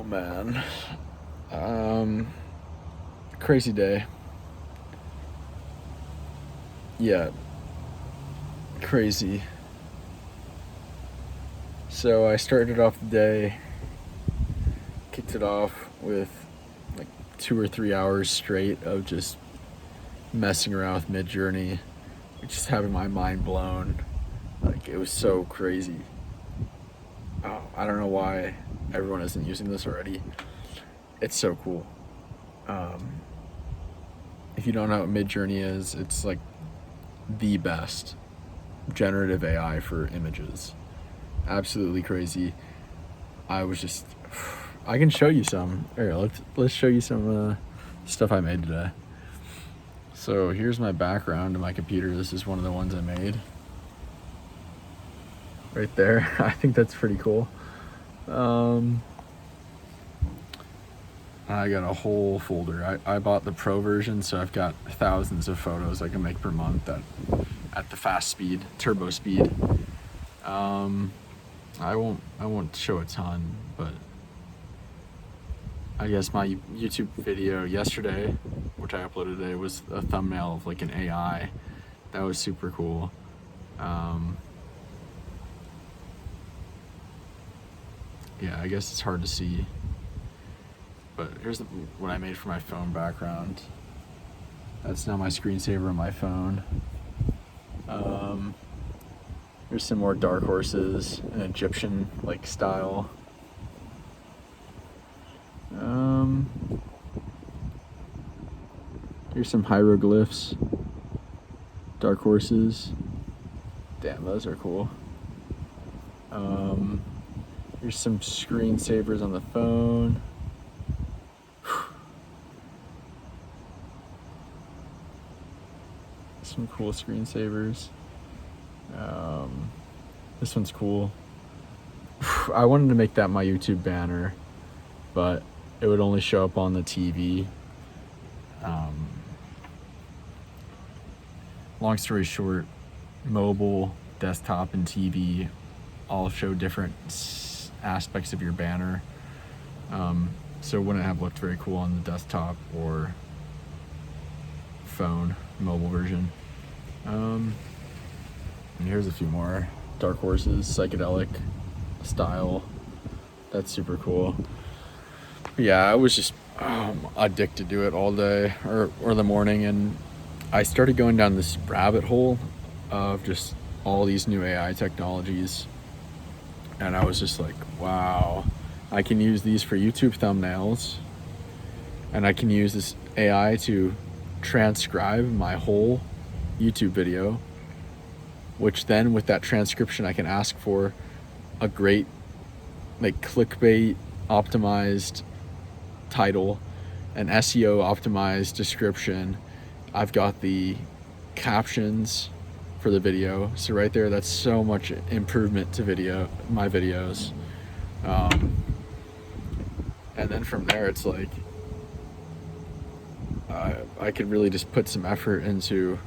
Oh man. Crazy day. Yeah, crazy. So I started off the day, kicked it off with like 2 or 3 hours straight of just messing around with Midjourney, just having my mind blown. Like, it was so crazy. Oh, I don't know why everyone isn't using this already. It's so cool. Um, if you don't know what Midjourney is, it's like the best generative AI for images. Absolutely crazy. I was just, I can show you some. Here, let's show you some stuff I made today. So here's my background to my computer. This is one of the ones I made. Right there. I think that's pretty cool. I got a whole folder. I bought the pro version, so I've got thousands of photos I can make per month at the fast speed, turbo speed. I won't show a ton, but I guess my YouTube video yesterday, which I uploaded today, was a thumbnail of like an AI. That was super cool. Yeah, I guess it's hard to see, but here's what I made for my phone background. That's now my screensaver on my phone. Here's some more dark horses, an Egyptian like style. Here's some hieroglyphs, dark horses. Damn, those are cool. Here's some screensavers on the phone. Some cool screensavers. This one's cool. I wanted to make that my YouTube banner, but it would only show up on the TV. Long story short, mobile, desktop, and TV all show different aspects of your banner. So it wouldn't have looked very cool on the desktop or phone, mobile version. And here's a few more. Dark horses, psychedelic style. That's super cool. Yeah, I was just addicted to it all day or the morning, and I started going down this rabbit hole of just all these new AI technologies, and I was just like, wow, I can use these for YouTube thumbnails, and I can use this AI to transcribe my whole YouTube video, which then with that transcription I can ask for a great like clickbait optimized title, an SEO optimized description. I've got the captions for the video, so right there, that's so much improvement to my videos. And then from there, it's like I could really just put some effort into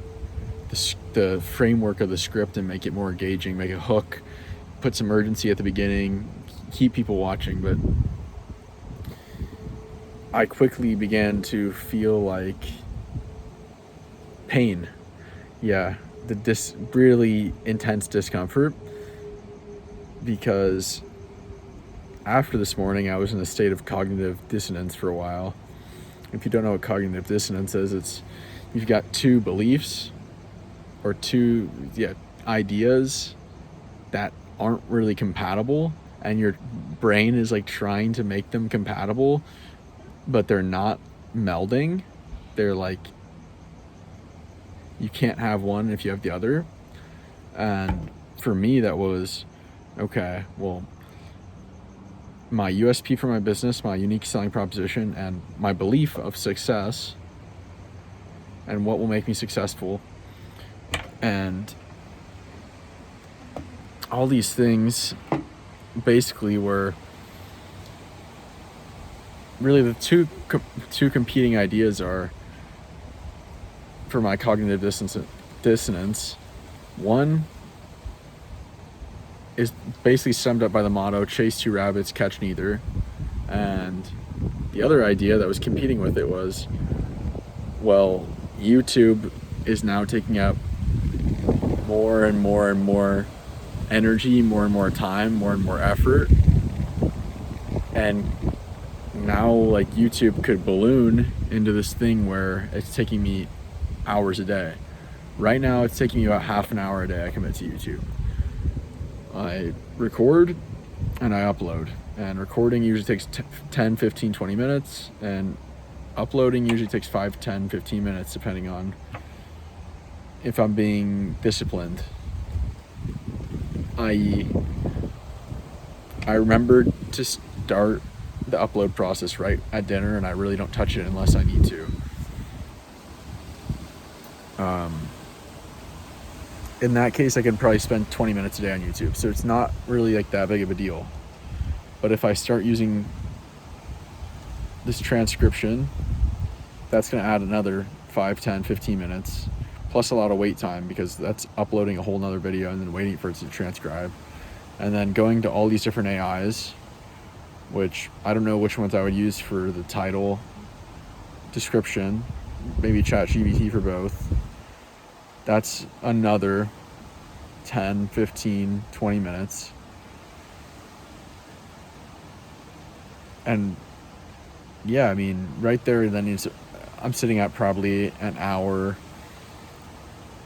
the framework of the script and make it more engaging, make a hook, put some urgency at the beginning, keep people watching. But I quickly began to feel like pain. Yeah, really intense discomfort, because after this morning I was in a state of cognitive dissonance for a while. If you don't know what cognitive dissonance is, it's you've got two beliefs or two ideas that aren't really compatible, and your brain is like trying to make them compatible, but they're not melding. They're like, you can't have one if you have the other. And for me, that was, okay, well, my USP for my business, my unique selling proposition, and my belief of success and what will make me successful, and all these things basically were really the two competing ideas are for my cognitive dissonance. One is basically summed up by the motto, chase two rabbits, catch neither. And the other idea that was competing with it was, well, YouTube is now taking up more and more and more energy, more and more time, more and more effort. And now, like, YouTube could balloon into this thing where it's taking me hours a day. Right now, it's taking me about half an hour a day I commit to YouTube. I record and I upload. And recording usually takes 10, 15, 20 minutes. And uploading usually takes 5, 10, 15 minutes, depending on if I'm being disciplined. I.e., I remembered to start the upload process right at dinner, and I really don't touch it unless I need to. In that case, I could probably spend 20 minutes a day on YouTube, so it's not really like that big of a deal. But if I start using this transcription, that's going to add another 5, 10, 15 minutes, plus a lot of wait time, because that's uploading a whole nother video and then waiting for it to transcribe. And then going to all these different AIs, which I don't know which ones I would use for the title, description, maybe ChatGPT for both. That's another 10, 15, 20 minutes. And yeah, I mean, right there, then I'm sitting at probably an hour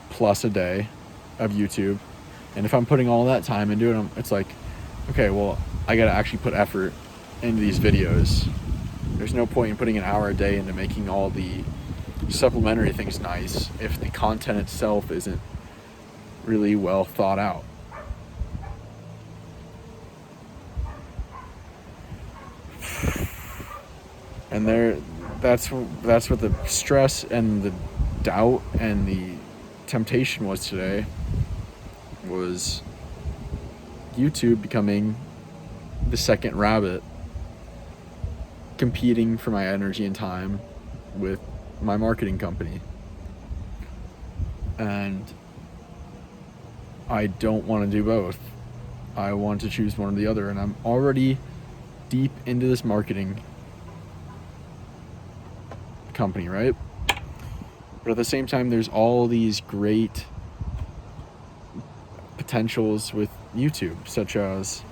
plus a day of YouTube. And if I'm putting all that time into it, it's like, okay, well, I got to actually put effort into these videos. There's no point in putting an hour a day into making all the supplementary things nice if the content itself isn't really well thought out. And that's what the stress and the doubt and the temptation was today, was YouTube becoming the second rabbit, competing for my energy and time with my marketing company. And I don't want to do both. I want to choose one or the other, and I'm already deep into this marketing company, right? But at the same time, there's all these great potentials with YouTube, such as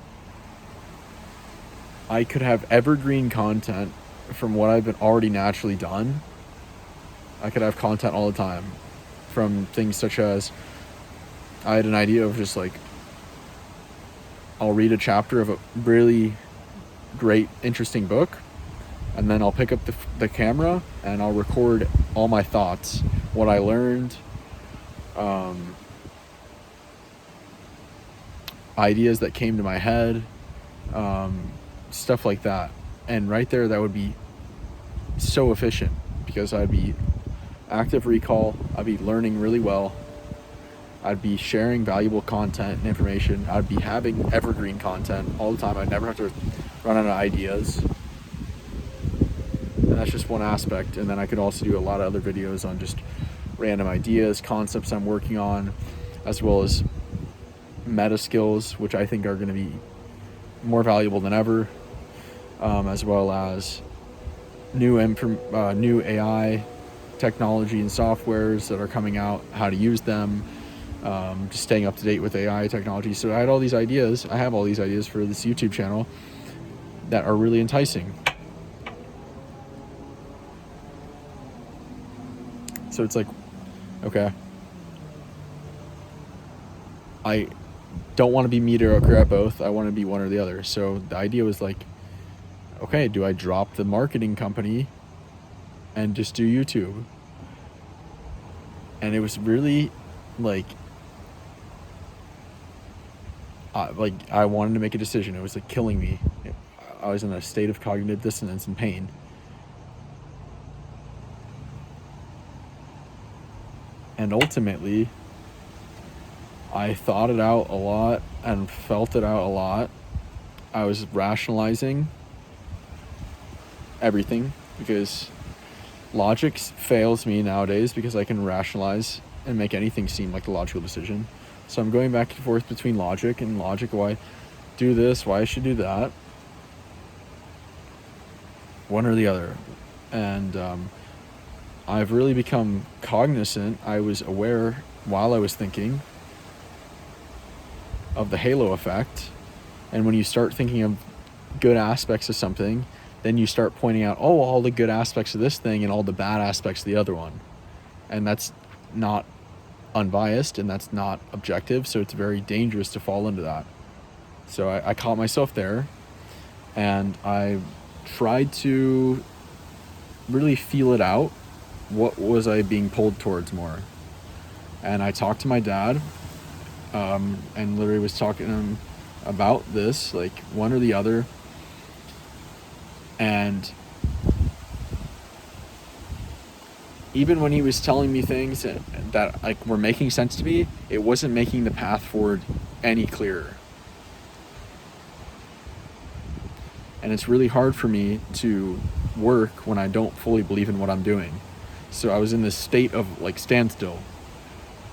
I could have evergreen content from what I've been already naturally done. I could have content all the time from things such as, I had an idea of just like, I'll read a chapter of a really great, interesting book, and then I'll pick up the camera and I'll record all my thoughts, what I learned, ideas that came to my head, stuff like that. And right there, that would be so efficient, because I'd be active recall, I'd be learning really well, I'd be sharing valuable content and information, I'd be having evergreen content all the time. I'd never have to run out of ideas. And that's just one aspect. And then I could also do a lot of other videos on just random ideas, concepts I'm working on, as well as meta skills, which I think are going to be more valuable than ever, as well as new AI technology and softwares that are coming out, how to use them, just staying up to date with AI technology. So I have all these ideas for this YouTube channel that are really enticing. So it's like, okay, I don't want to be mediocre at both. I want to be one or the other. So the idea was like, okay, do I drop the marketing company and just do YouTube? And it was really like I wanted to make a decision. It was like killing me. I was in a state of cognitive dissonance and pain. And ultimately, I thought it out a lot and felt it out a lot. I was rationalizing everything, because logic fails me nowadays, because I can rationalize and make anything seem like a logical decision. So I'm going back and forth between logic, why do this, why I should do that. one or the other. And I've really become cognizant. I was aware while I was thinking of the halo effect. And when you start thinking of good aspects of something, then you start pointing out, oh, all the good aspects of this thing and all the bad aspects of the other one. And that's not unbiased and that's not objective, so it's very dangerous to fall into that. So I caught myself there, and I tried to really feel it out. What was I being pulled towards more? And I talked to my dad, and literally was talking to him about this, like one or the other. And even when he was telling me things that like were making sense to me, it wasn't making the path forward any clearer. And it's really hard for me to work when I don't fully believe in what I'm doing. So I was in this state of like standstill.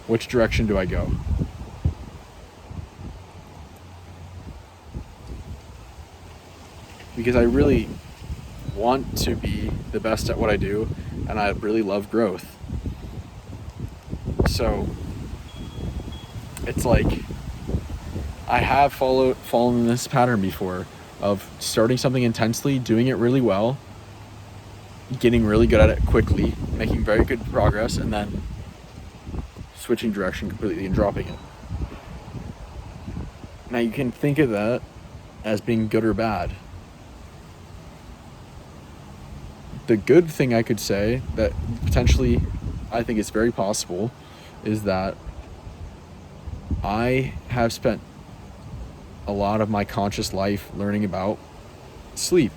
Which direction do I go? Because I really want to be the best at what I do, and I really love growth. So it's like I have fallen in this pattern before of starting something intensely, doing it really well, getting really good at it quickly, making very good progress, and then switching direction completely and dropping it. Now you can think of that as being good or bad. The good thing I could say that potentially I think is very possible is that I have spent a lot of my conscious life learning about sleep,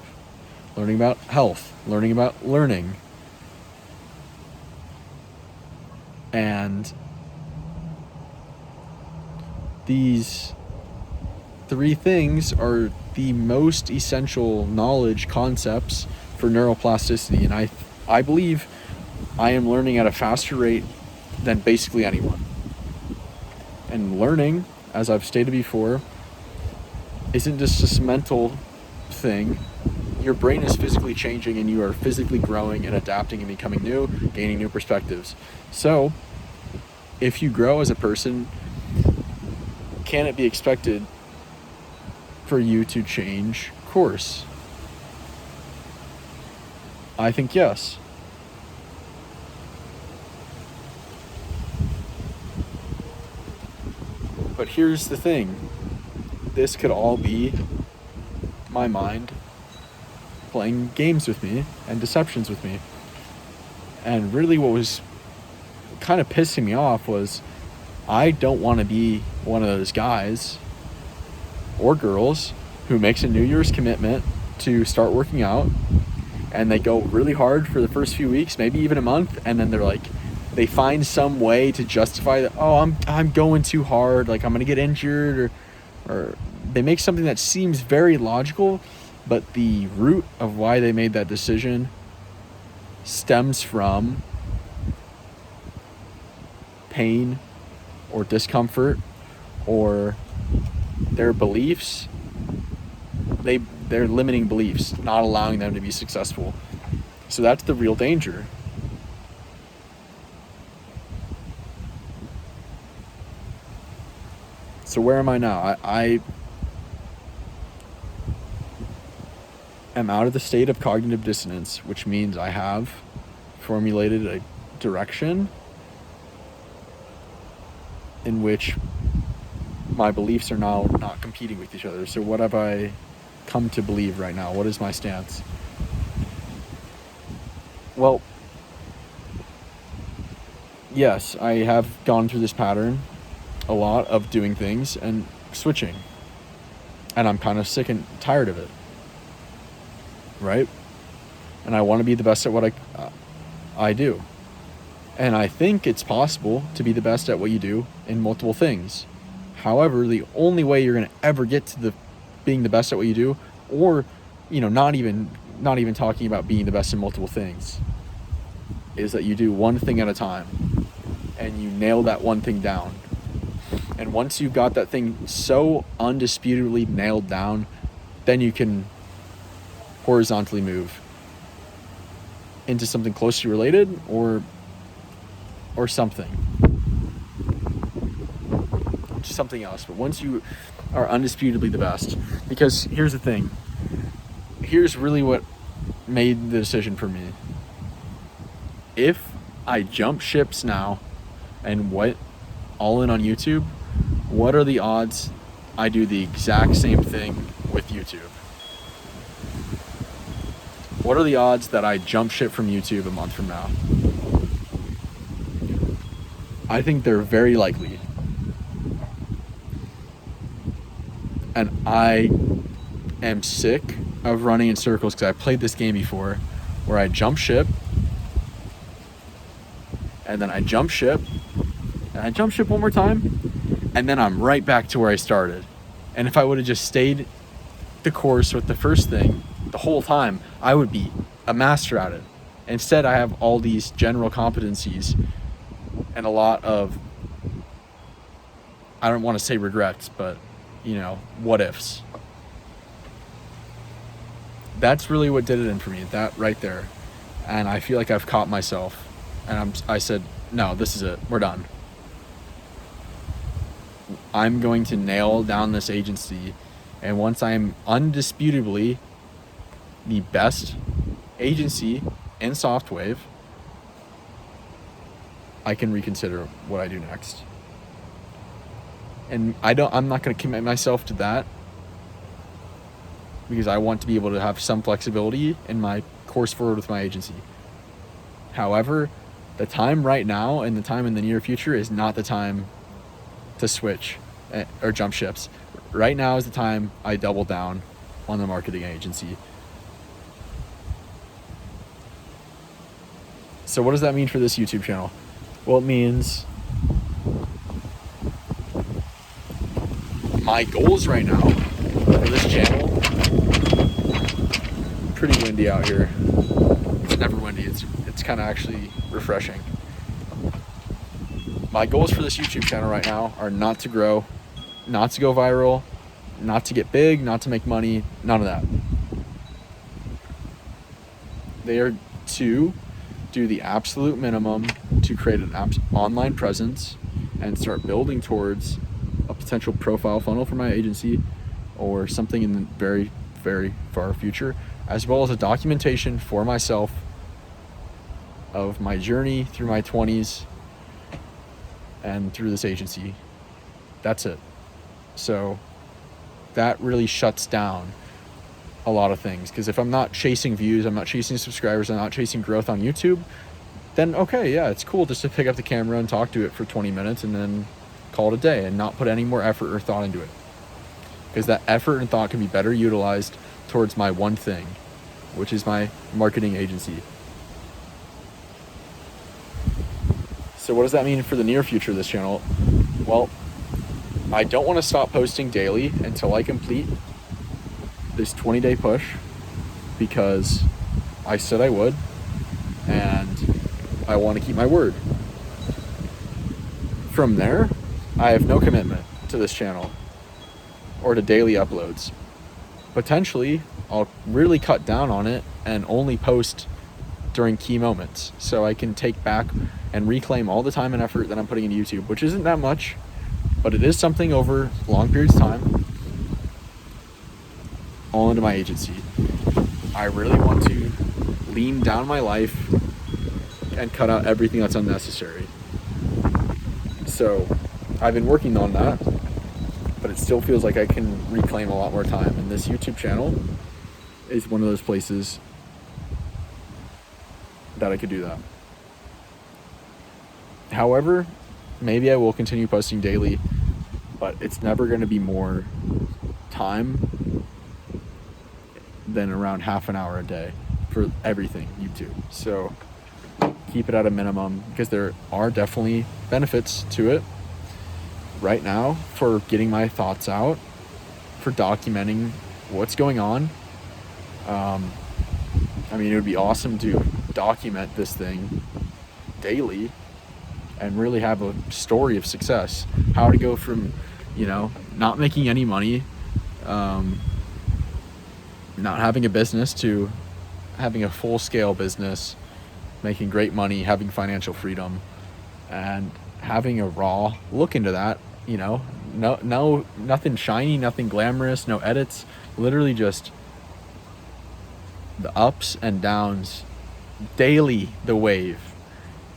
learning about health, learning about learning. And these three things are the most essential knowledge concepts for neuroplasticity, and I believe I am learning at a faster rate than basically anyone. And learning, as I've stated before, isn't just this mental thing. Your brain is physically changing, and you are physically growing and adapting and becoming new, gaining new perspectives. So if you grow as a person, can it be expected for you to change course? I think yes. But here's the thing. This could all be my mind playing games with me and deceptions with me. And really what was kind of pissing me off was I don't want to be one of those guys or girls who makes a New Year's commitment to start working out, and they go really hard for the first few weeks, maybe even a month, and then they're like, they find some way to justify that, oh, I'm going too hard, like I'm gonna get injured, or they make something that seems very logical, but the root of why they made that decision stems from pain or discomfort or their beliefs. They're limiting beliefs, not allowing them to be successful. So that's the real danger. So where am I now? I am out of the state of cognitive dissonance, which means I have formulated a direction in which my beliefs are now not competing with each other. So what have I come to believe right now? What is my stance? Well, yes, I have gone through this pattern a lot of doing things and switching, and I'm kind of sick and tired of it, right? And I want to be the best at what I do, and I think it's possible to be the best at what you do in multiple things. However, the only way you're going to ever get to being the best at what you do, or not even talking about being the best in multiple things, is that you do one thing at a time and you nail that one thing down. And once you've got that thing so undisputably nailed down, then you can horizontally move into something closely related or something. Just something else. But once you are undisputably the best, because here's the thing. Here's really what made the decision for me. If I jump ships now and went all in on YouTube, what are the odds I do the exact same thing with YouTube? What are the odds that I jump ship from YouTube a month from now? I think they're very likely. And I am sick of running in circles because I played this game before where I jump ship and then I jump ship and I jump ship one more time and then I'm right back to where I started. And if I would have just stayed the course with the first thing the whole time, I would be a master at it. Instead, I have all these general competencies and a lot of, I don't want to say regrets, but what ifs. That's really what did it in for me, that right there. And I feel like I've caught myself and I said, no, this is it, we're done. I'm going to nail down this agency, and once I'm undisputably the best agency in Softwave, I can reconsider what I do next. And I'm not going to commit myself to that because I want to be able to have some flexibility in my course forward with my agency. However, the time right now and the time in the near future is not the time to switch or jump ships. Right now is the time I double down on the marketing agency. So what does that mean for this YouTube channel? Well, it means my goals right now for this channel, pretty windy out here. It's never windy. It's kind of actually refreshing. My goals for this YouTube channel right now are not to grow, not to go viral, not to get big, not to make money, none of that. They are to do the absolute minimum to create an online presence and start building towards a potential profile funnel for my agency or something in the very, very far future, as well as a documentation for myself of my journey through my 20s and through this agency. That's it. So that really shuts down a lot of things, because if I'm not chasing views, I'm not chasing subscribers, I'm not chasing growth on YouTube, then okay, yeah, it's cool just to pick up the camera and talk to it for 20 minutes and then call it a day and not put any more effort or thought into it, because that effort and thought can be better utilized towards my one thing, which is my marketing agency. So what does that mean for the near future of this channel? Well, I don't want to stop posting daily until I complete this 20-day push, because I said I would, and I want to keep my word. From there, I have no commitment to this channel or to daily uploads. Potentially, I'll really cut down on it and only post during key moments, so I can take back and reclaim all the time and effort that I'm putting into YouTube, which isn't that much, but it is something over long periods of time, all into my agency. I really want to lean down my life and cut out everything that's unnecessary. So I've been working on that, but it still feels like I can reclaim a lot more time, and this YouTube channel is one of those places that I could do that. However, maybe I will continue posting daily, but it's never going to be more time than around half an hour a day for everything YouTube. So keep it at a minimum, because there are definitely benefits to it right now for getting my thoughts out, for documenting what's going on. It would be awesome to document this thing daily and really have a story of success. How to go from, not making any money, not having a business, to having a full-scale business making great money, having financial freedom, and having a raw look into that. Nothing shiny, nothing glamorous, no edits, literally just the ups and downs, daily, the wave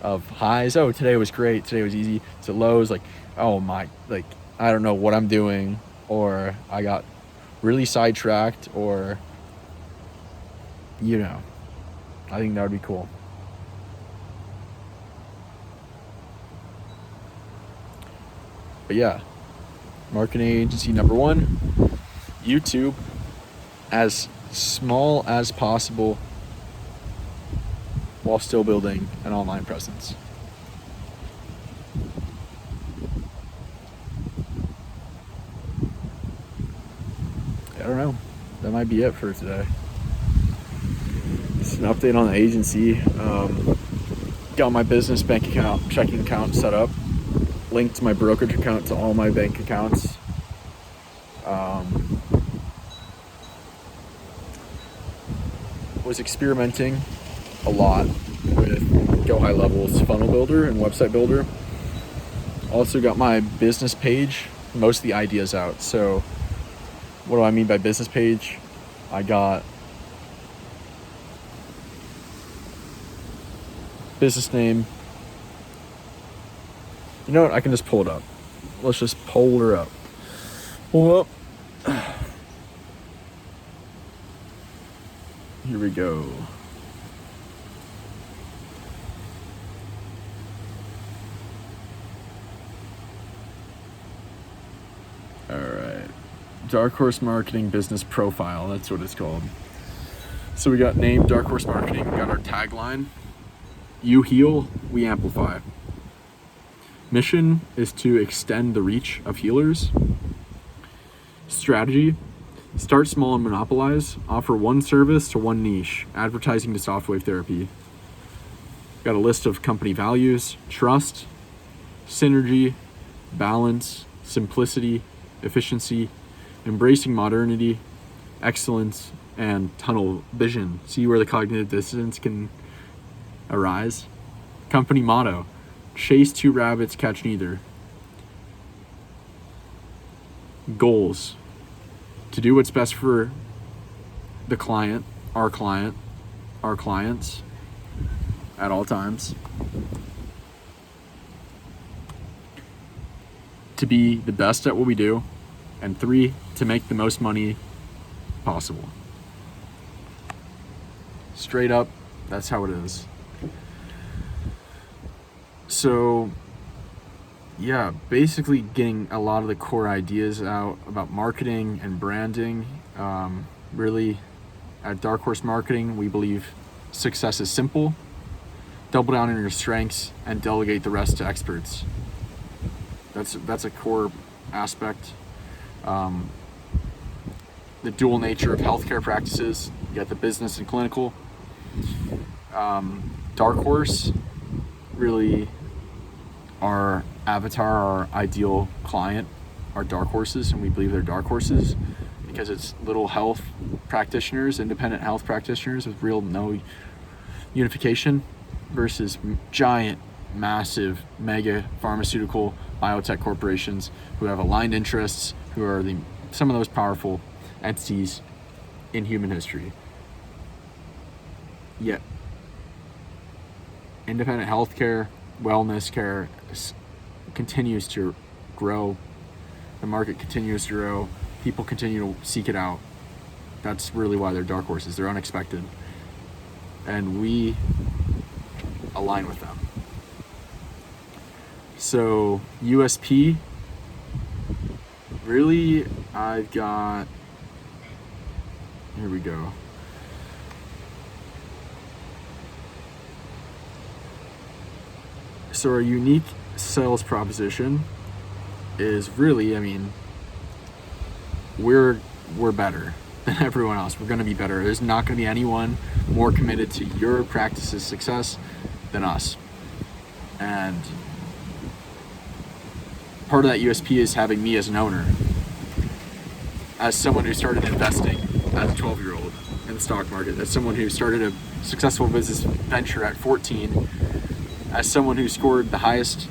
of highs. Oh, today was great, today was easy. To lows, like, oh my, like, I don't know what I'm doing, or I got really sidetracked, or I think that would be cool. But yeah, marketing agency number 1, YouTube, as small as possible while still building an online presence. I don't know. That might be it for today. Just an update on the agency. Got my business bank account, checking account set up. Linked my brokerage account to all my bank accounts. Was experimenting a lot with Go High Level's funnel builder and website builder. Also got my business page, most of the ideas out. So what do I mean by business page? I got business name. You know what? I can just pull it up. Let's just pull her up. Pull up. Here we go. All right. Dark Horse Marketing Business Profile. That's what it's called. So we got name Dark Horse Marketing. We got our tagline. You heal, we amplify. Mission is to extend the reach of healers. Strategy: start small and monopolize. Offer one service to one niche. Advertising to softwave therapy. Got a list of company values: trust, synergy, balance, simplicity, efficiency, embracing modernity, excellence, and tunnel vision. See where the cognitive dissonance can arise. Company motto: chase two rabbits, catch neither. Goals: to do what's best for the client, our clients at all times. To be the best at what we do. And 3, to make the most money possible. Straight up, that's how it is. So yeah, basically getting a lot of the core ideas out about marketing and branding. Really, at Dark Horse Marketing, we believe success is simple. Double down on your strengths and delegate the rest to experts. That's a core aspect. The dual nature of healthcare practices. You got the business and clinical. Dark Horse, really, our avatar, our ideal client, are dark horses, and we believe they're dark horses because it's little health practitioners, independent health practitioners with real no unification, versus giant, massive, mega pharmaceutical biotech corporations who have aligned interests, who are some of the most powerful entities in human history. Yet independent healthcare, wellness care continues to grow. The market continues to grow. People continue to seek it out. That's really why they're dark horses. They're unexpected. And we align with them. So USP, really, I've got, here we go. So our unique sales proposition is really, we're better than everyone else. We're going to be better. There's not going to be anyone more committed to your practice's success than us. And part of that USP is having me as an owner, as someone who started investing as a 12-year-old in the stock market, as someone who started a successful business venture at 14, as someone who scored the highest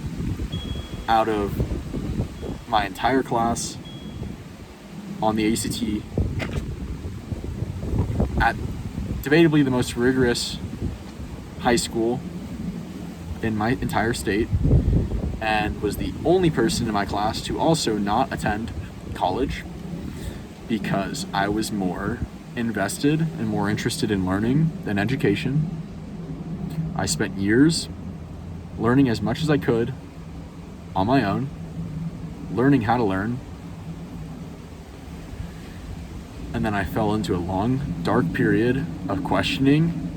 out of my entire class on the ACT at debatably the most rigorous high school in my entire state, and was the only person in my class to also not attend college because I was more invested and more interested in learning than education. I spent years learning as much as I could on my own, learning how to learn, and then I fell into a long, dark period of questioning,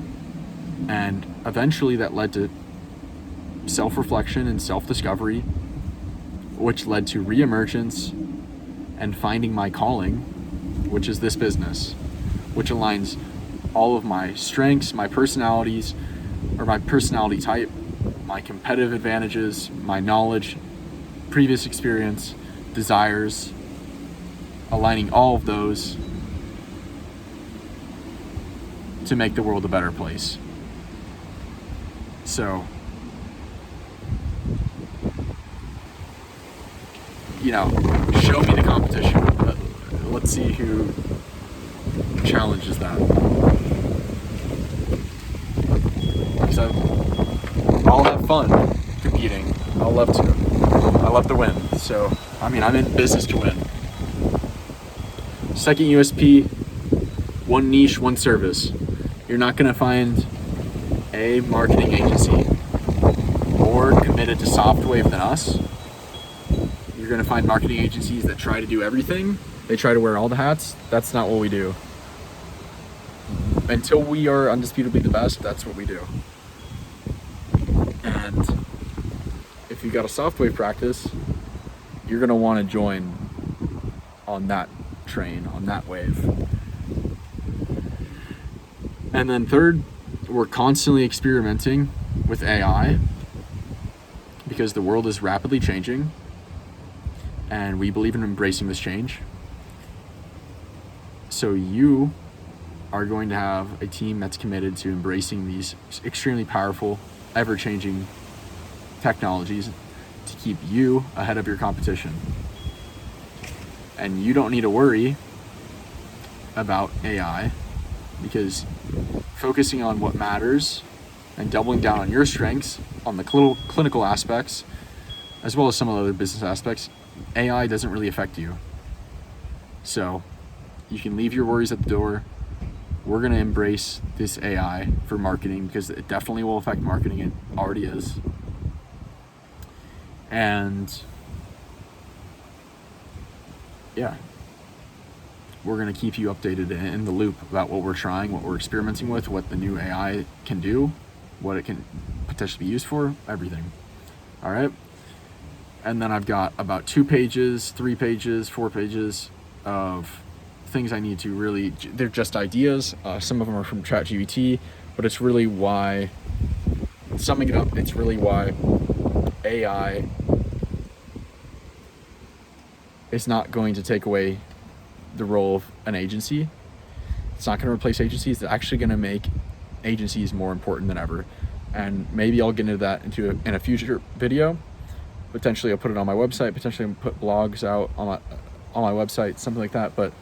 and eventually that led to self-reflection and self-discovery, which led to re-emergence and finding my calling, which is this business, which aligns all of my strengths, my personalities, or my personality type, my competitive advantages, my knowledge, previous experience, desires, aligning all of those to make the world a better place. So, show me the competition. Let's see who challenges that. Because I'll have fun competing. I'll love to. I love to win. So, I'm in business to win. Second USP, one niche, one service. You're not going to find a marketing agency more committed to Softwave than us. You're going to find marketing agencies that try to do everything. They try to wear all the hats. That's not what we do. Until we are undisputably the best, that's what we do. And if you got a Softwave practice, you're going to want to join on that train, on that wave. And then third, we're constantly experimenting with AI because the world is rapidly changing, and we believe in embracing this change. So you are going to have a team that's committed to embracing these extremely powerful, ever-changing technologies to keep you ahead of your competition. And you don't need to worry about AI, because focusing on what matters and doubling down on your strengths, on the clinical aspects, as well as some of the other business aspects, AI doesn't really affect you. So you can leave your worries at the door. We're going to embrace this AI for marketing because it definitely will affect marketing. It already is. And yeah, we're going to keep you updated in the loop about what we're trying, what we're experimenting with, what the new AI can do, what it can potentially be used for, everything. All right. And then I've got about 2 pages, 3 pages, 4 pages of things I need to really, they're just ideas. Some of them are from ChatGPT, but it's really why, summing it up, it's really why AI is not going to take away the role of an agency. It's not going to replace agencies. It's actually going to make agencies more important than ever. And maybe I'll get into that in a future video. Potentially I'll put it on my website. Potentially I'll put blogs out on my website, something like that. But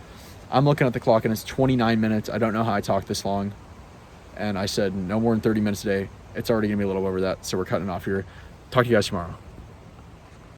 I'm looking at the clock and it's 29 minutes. I don't know how I talked this long. And I said no more than 30 minutes a day. It's already going to be a little over that. So we're cutting off here. Talk to you guys tomorrow.